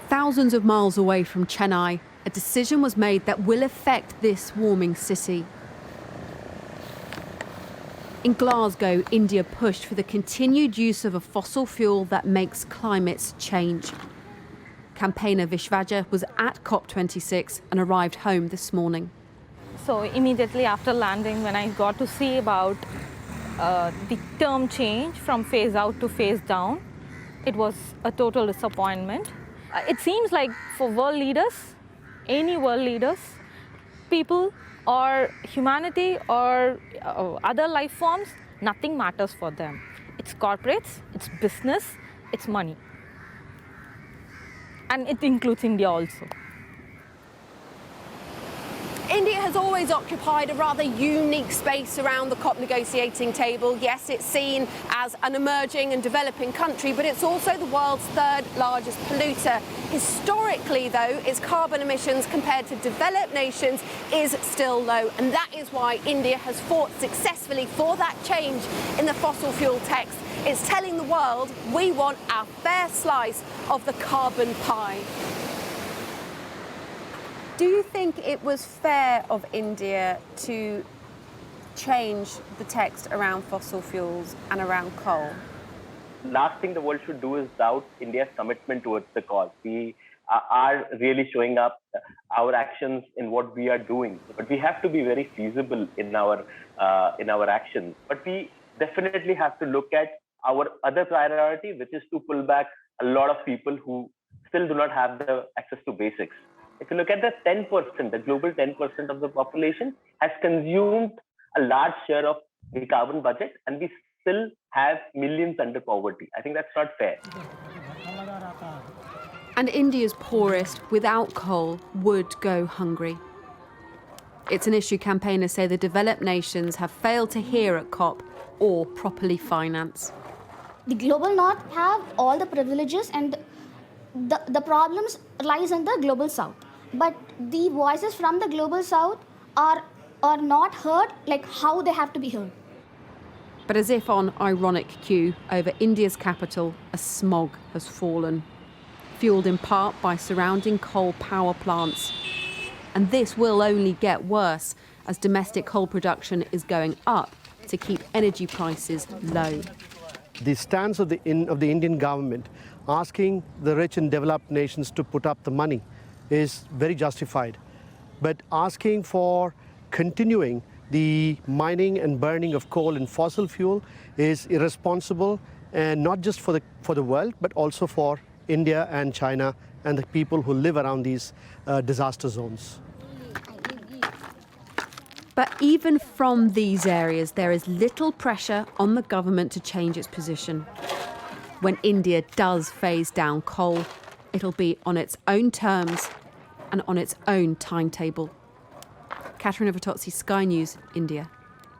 Thousands of miles away from Chennai, a decision was made that will affect this warming city. In Glasgow, India pushed for the continued use of a fossil fuel that makes climates change. Campaigner Vittozzi was at COP26 and arrived home this morning. So immediately after landing, when I got to see about the term change from phase out to phase down, it was a total disappointment. It seems like for world leaders, any world leaders, people or humanity or other life forms, nothing matters for them. It's corporates, it's business, it's money. And it includes India also. India has always occupied a rather unique space around the COP negotiating table. Yes, it's seen as an emerging and developing country, but it's also the world's third largest polluter. Historically, though, its carbon emissions compared to developed nations is still low, and that is why India has fought successfully for that change in the fossil fuel text. It's telling the world we want our fair slice of the carbon pie. Do you think it was fair of India to change the text around fossil fuels and around coal? Last thing the world should do is doubt India's commitment towards the cause. We are really showing up our actions in what we are doing, but we have to be very feasible in our actions. But we definitely have to look at our other priority, which is to pull back a lot of people who still do not have the access to basics. If you look at the 10%, the global 10% of the population has consumed a large share of the carbon budget, and we still have millions under poverty. I think that's not fair. And India's poorest, without coal, would go hungry. It's an issue campaigners say the developed nations have failed to hear at COP or properly finance. The global north have all the privileges, and the problems lies in the global south. But the voices from the global south are not heard like how they have to be heard. But as if on ironic cue, over India's capital, a smog has fallen, fuelled in part by surrounding coal power plants. And this will only get worse as domestic coal production is going up to keep energy prices low. The stance of the Indian government asking the rich and developed nations to put up the money is very justified. But asking for continuing the mining and burning of coal and fossil fuel is irresponsible, and not just for the world, but also for India and China and the people who live around these disaster zones. But even from these areas, there is little pressure on the government to change its position. When India does phase down coal, it'll be on its own terms and on its own timetable. Katerina Vittozzi, Sky News, India.